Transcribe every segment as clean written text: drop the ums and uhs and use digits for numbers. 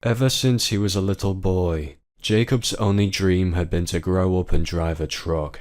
Ever since he was a little boy, Jacob's only dream had been to grow up and drive a truck.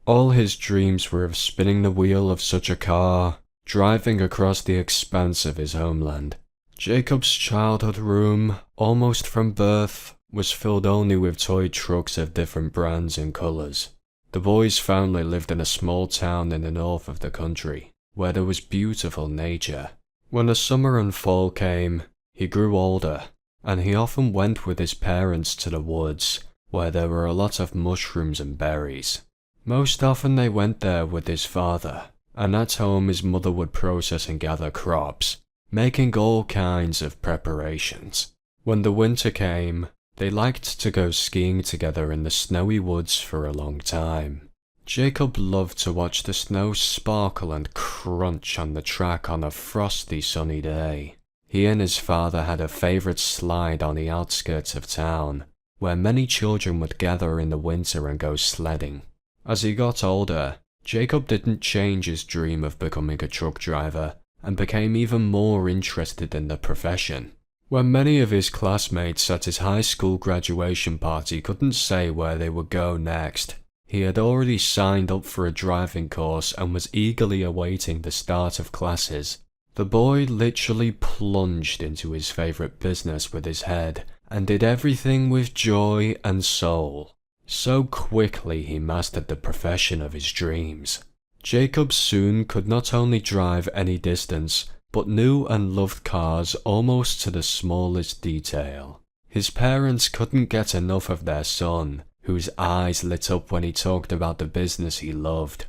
All his dreams were of spinning the wheel of such a car, driving across the expanse of his homeland. Jacob's childhood room, almost from birth, was filled only with toy trucks of different brands and colours. The boy's family lived in a small town in the north of the country, where there was beautiful nature. When the summer and fall came, he grew older, and he often went with his parents to the woods, where there were a lot of mushrooms and berries. Most often they went there with his father, and at home his mother would process and gather crops, making all kinds of preparations. When the winter came, they liked to go skiing together in the snowy woods for a long time. Jacob loved to watch the snow sparkle and crunch on the track on a frosty sunny day. He and his father had a favourite slide on the outskirts of town, where many children would gather in the winter and go sledding. As he got older, Jacob didn't change his dream of becoming a truck driver, and became even more interested in the profession. When many of his classmates at his high school graduation party couldn't say where they would go next, he had already signed up for a driving course and was eagerly awaiting the start of classes. The boy literally plunged into his favourite business with his head, and did everything with joy and soul. So quickly he mastered the profession of his dreams. Jacob soon could not only drive any distance, but knew and loved cars almost to the smallest detail. His parents couldn't get enough of their son, whose eyes lit up when he talked about the business he loved.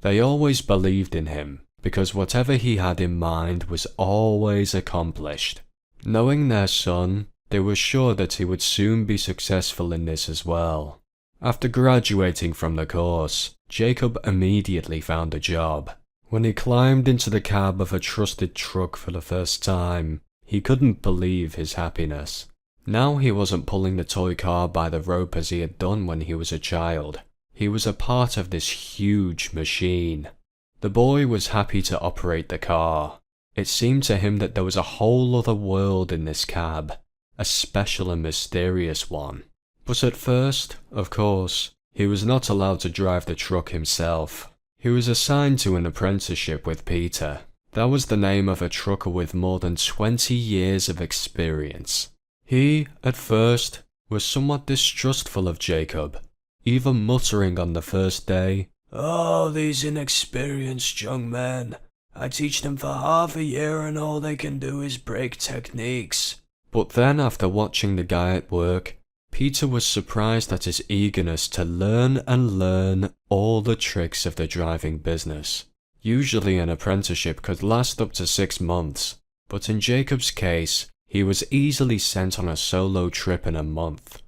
They always believed in him, because whatever he had in mind was always accomplished. Knowing their son, they were sure that he would soon be successful in this as well. After graduating from the course, Jacob immediately found a job. When he climbed into the cab of a trusted truck for the first time, he couldn't believe his happiness. Now he wasn't pulling the toy car by the rope as he had done when he was a child. He was a part of this huge machine. The boy was happy to operate the car. It seemed to him that there was a whole other world in this cab, a special and mysterious one. But at first, of course, he was not allowed to drive the truck himself. He was assigned to an apprenticeship with Peter. That was the name of a trucker with more than 20 years of experience. He, at first, was somewhat distrustful of Jacob, even muttering on the first day, "Oh, these inexperienced young men. I teach them for half a year and all they can do is break techniques." But then after watching the guy at work, Peter was surprised at his eagerness to learn and learn all the tricks of the driving business. Usually an apprenticeship could last up to 6 months, but in Jacob's case, he was easily sent on a solo trip in a month.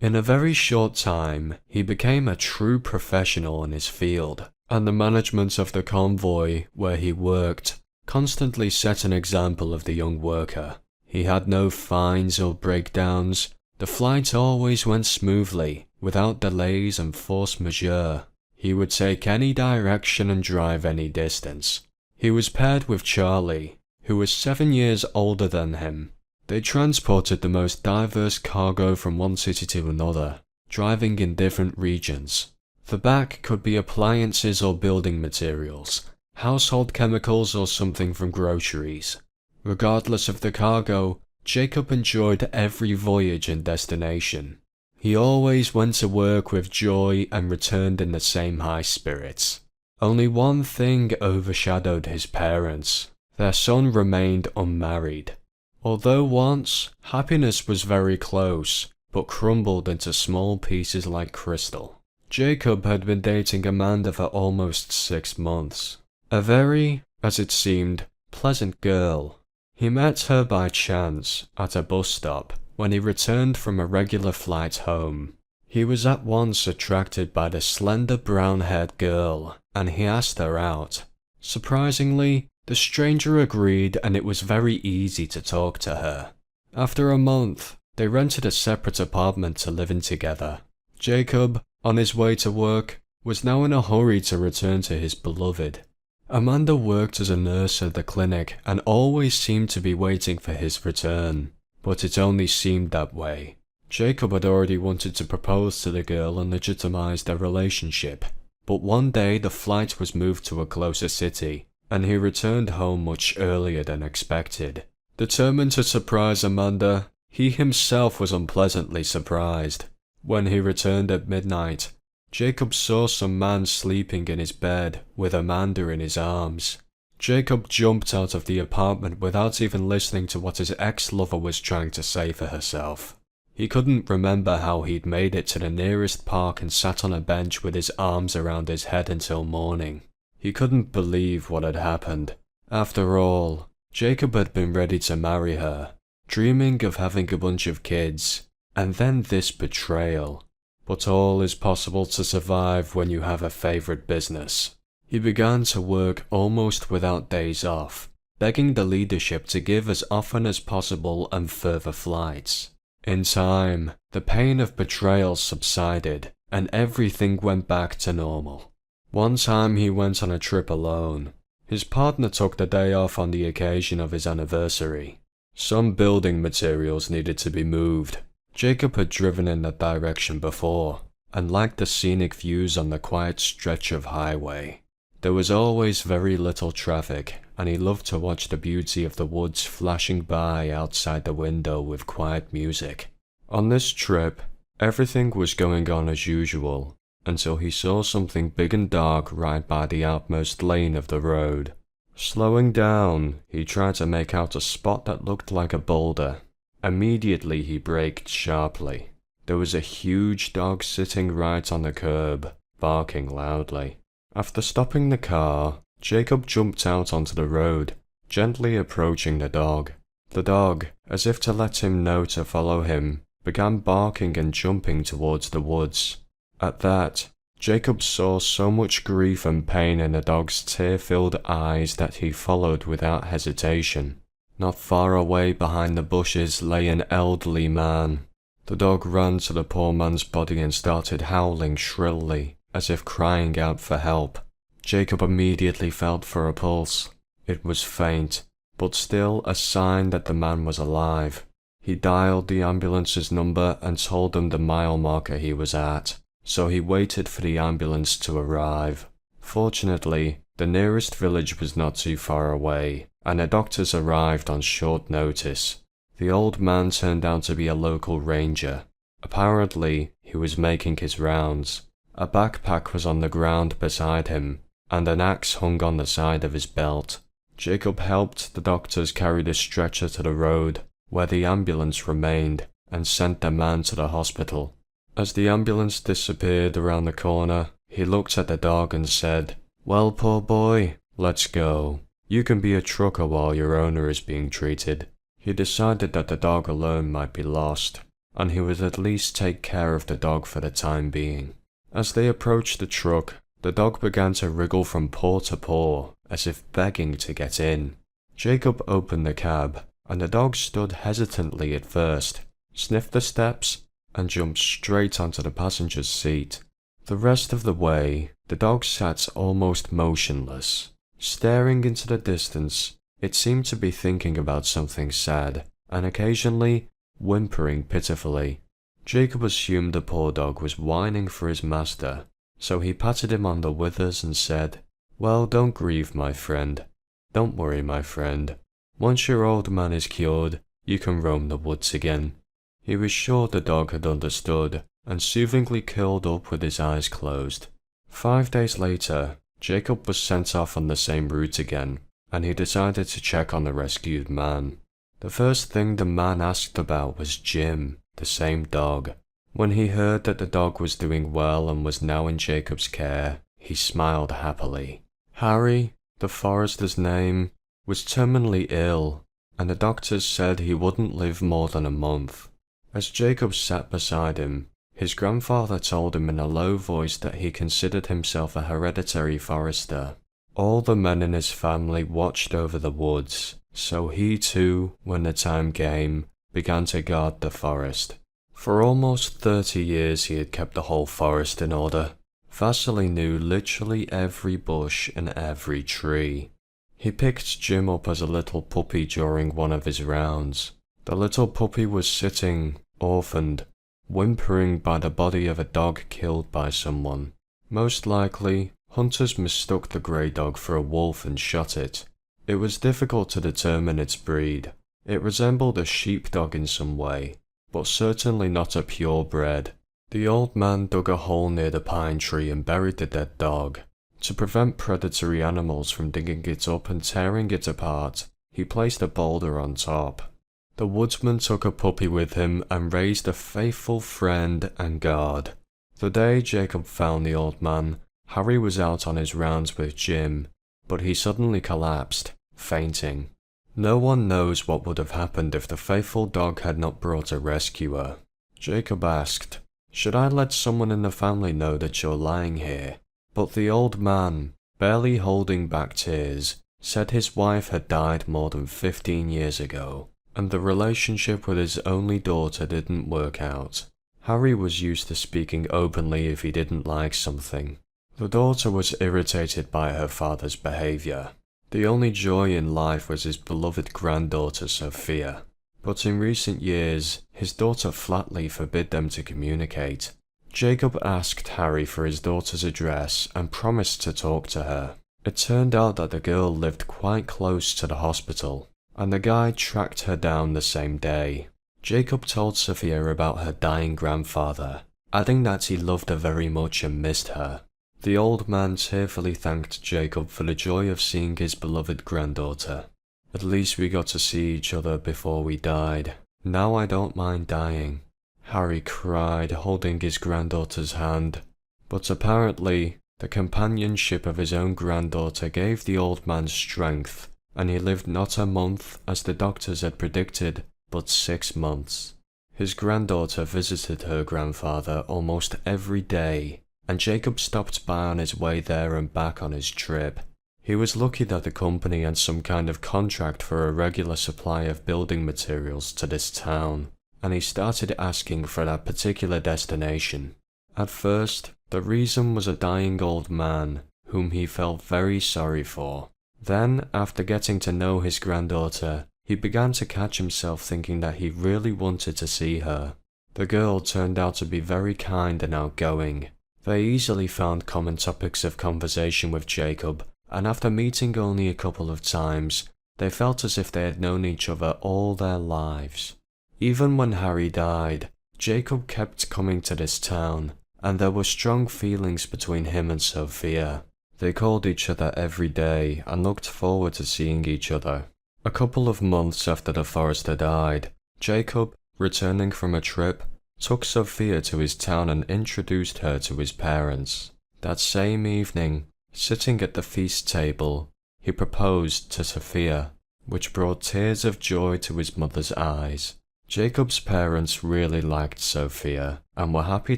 In a very short time, he became a true professional in his field, and the management of the convoy where he worked constantly set an example of the young worker. He had no fines or breakdowns. The flight always went smoothly, without delays and force majeure. He would take any direction and drive any distance. He was paired with Charlie, who was 7 years older than him. They transported the most diverse cargo from one city to another, driving in different regions. The back could be appliances or building materials, household chemicals or something from groceries. Regardless of the cargo, Jacob enjoyed every voyage and destination. He always went to work with joy and returned in the same high spirits. Only one thing overshadowed his parents. Their son remained unmarried. Although once, happiness was very close, but crumbled into small pieces like crystal. Jacob had been dating Amanda for almost 6 months. A very, as it seemed, pleasant girl. He met her by chance at a bus stop when he returned from a regular flight home. He was at once attracted by the slender brown-haired girl, and he asked her out. Surprisingly, the stranger agreed and it was very easy to talk to her. After a month, they rented a separate apartment to live in together. Jacob, on his way to work, was now in a hurry to return to his beloved. Amanda worked as a nurse at the clinic and always seemed to be waiting for his return. but it only seemed that way. Jacob had already wanted to propose to the girl and legitimize their relationship, but one day the flight was moved to a closer city, and he returned home much earlier than expected. Determined to surprise Amanda, he himself was unpleasantly surprised. When he returned at midnight, Jacob saw some man sleeping in his bed with Amanda in his arms. Jacob jumped out of the apartment without even listening to what his ex-lover was trying to say for herself. He couldn't remember how he'd made it to the nearest park and sat on a bench with his arms around his head until morning. He couldn't believe what had happened. After all, Jacob had been ready to marry her, dreaming of having a bunch of kids, and then this betrayal. But all is possible to survive when you have a favorite business. He began to work almost without days off, begging the leadership to give as often as possible and further flights. In time, the pain of betrayal subsided, and everything went back to normal. One time he went on a trip alone. His partner took the day off on the occasion of his anniversary. Some building materials needed to be moved. Jacob had driven in that direction before, and liked the scenic views on the quiet stretch of highway. There was always very little traffic, and he loved to watch the beauty of the woods flashing by outside the window with quiet music. On this trip, everything was going on as usual, until he saw something big and dark right by the outmost lane of the road. Slowing down, he tried to make out a spot that looked like a boulder. Immediately he braked sharply. There was a huge dog sitting right on the curb, barking loudly. After stopping the car, Jacob jumped out onto the road, gently approaching the dog. The dog, as if to let him know to follow him, began barking and jumping towards the woods. At that, Jacob saw so much grief and pain in the dog's tear-filled eyes that he followed without hesitation. Not far away behind the bushes lay an elderly man. The dog ran to the poor man's body and started howling shrilly, as if crying out for help. Jacob immediately felt for a pulse. It was faint, but still a sign that the man was alive. He dialed the ambulance's number and told them the mile marker he was at, so he waited for the ambulance to arrive. Fortunately, the nearest village was not too far away, and the doctors arrived on short notice. The old man turned out to be a local ranger. Apparently, he was making his rounds. A backpack was on the ground beside him, and an axe hung on the side of his belt. Jacob helped the doctors carry the stretcher to the road, where the ambulance remained, and sent the man to the hospital. As the ambulance disappeared around the corner, he looked at the dog and said, "Well, poor boy, let's go. You can be a trucker while your owner is being treated." He decided that the dog alone might be lost, and he would at least take care of the dog for the time being. As they approached the truck, the dog began to wriggle from paw to paw, as if begging to get in. Jacob opened the cab, and the dog stood hesitantly at first, sniffed the steps, and jumped straight onto the passenger's seat. The rest of the way, the dog sat almost motionless. Staring into the distance, it seemed to be thinking about something sad, and occasionally whimpering pitifully. Jacob assumed the poor dog was whining for his master, so he patted him on the withers and said, "Well, don't grieve, my friend. Don't worry, my friend. Once your old man is cured, you can roam the woods again." He was sure the dog had understood, and soothingly curled up with his eyes closed. 5 days later, Jacob was sent off on the same route again, and he decided to check on the rescued man. The first thing the man asked about was Jim, the same dog. When he heard that the dog was doing well and was now in Jacob's care, he smiled happily. Harry, the forester's name, was terminally ill, and the doctors said he wouldn't live more than a month. As Jacob sat beside him, his grandfather told him in a low voice that he considered himself a hereditary forester. All the men in his family watched over the woods, so he too, when the time came, began to guard the forest. For almost 30 years he had kept the whole forest in order. Vasily knew literally every bush and every tree. He picked Jim up as a little puppy during one of his rounds. The little puppy was sitting, orphaned, whimpering by the body of a dog killed by someone. Most likely, hunters mistook the grey dog for a wolf and shot it. It was difficult to determine its breed. It resembled a sheepdog in some way, but certainly not a purebred. The old man dug a hole near the pine tree and buried the dead dog. To prevent predatory animals from digging it up and tearing it apart, he placed a boulder on top. The woodsman took a puppy with him and raised a faithful friend and guard. The day Jacob found the old man, Harry was out on his rounds with Jim, but he suddenly collapsed, fainting. No one knows what would have happened if the faithful dog had not brought a rescuer. Jacob asked, "Should I let someone in the family know that you're lying here?" But the old man, barely holding back tears, said his wife had died more than 15 years ago, and the relationship with his only daughter didn't work out. Harry was used to speaking openly if he didn't like something. The daughter was irritated by her father's behavior. The only joy in life was his beloved granddaughter Sophia. But in recent years, his daughter flatly forbid them to communicate. Jacob asked Harry for his daughter's address and promised to talk to her. It turned out that the girl lived quite close to the hospital, and the guy tracked her down the same day. Jacob told Sophia about her dying grandfather, adding that he loved her very much and missed her. The old man tearfully thanked Jacob for the joy of seeing his beloved granddaughter. "At least we got to see each other before we died. Now I don't mind dying," Harry cried, holding his granddaughter's hand. But apparently, the companionship of his own granddaughter gave the old man strength, and he lived not a month as the doctors had predicted, but 6 months. His granddaughter visited her grandfather almost every day, and Jacob stopped by on his way there and back on his trip. He was lucky that the company had some kind of contract for a regular supply of building materials to this town, and he started asking for that particular destination. At first, the reason was a dying old man, whom he felt very sorry for. Then, after getting to know his granddaughter, he began to catch himself thinking that he really wanted to see her. The girl turned out to be very kind and outgoing. They easily found common topics of conversation with Jacob, and after meeting only a couple of times, they felt as if they had known each other all their lives. Even when Harry died, Jacob kept coming to this town, and there were strong feelings between him and Sophia. They called each other every day and looked forward to seeing each other. A couple of months after the forester died, Jacob, returning from a trip, took Sophia to his town and introduced her to his parents. That same evening, sitting at the feast table, he proposed to Sophia, which brought tears of joy to his mother's eyes. Jacob's parents really liked Sophia and were happy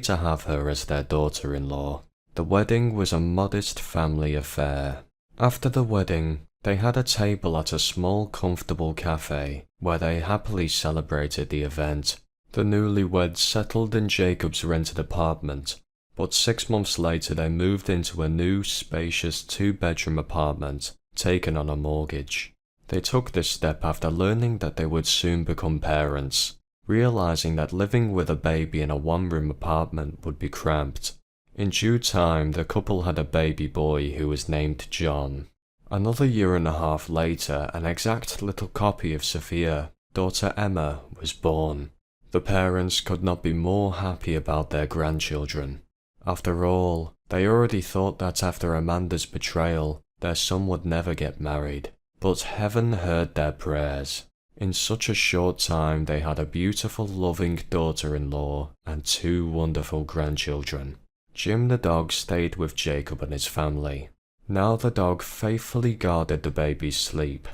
to have her as their daughter-in-law. The wedding was a modest family affair. After the wedding, they had a table at a small, comfortable cafe where they happily celebrated the event. The newlyweds settled in Jacob's rented apartment, but 6 months later they moved into a new, spacious 2-bedroom apartment taken on a mortgage. They took this step after learning that they would soon become parents, realizing that living with a baby in a 1-room apartment would be cramped. In due time, the couple had a baby boy who was named John. Another 1.5 years later, an exact little copy of Sophia, daughter Emma, was born. The parents could not be more happy about their grandchildren. After all, they already thought that after Amanda's betrayal, their son would never get married. But heaven heard their prayers. In such a short time they had a beautiful, loving daughter-in-law and 2 wonderful grandchildren. Jim the dog stayed with Jacob and his family. Now the dog faithfully guarded the baby's sleep,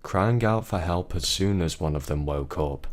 crying out for help as soon as one of them woke up.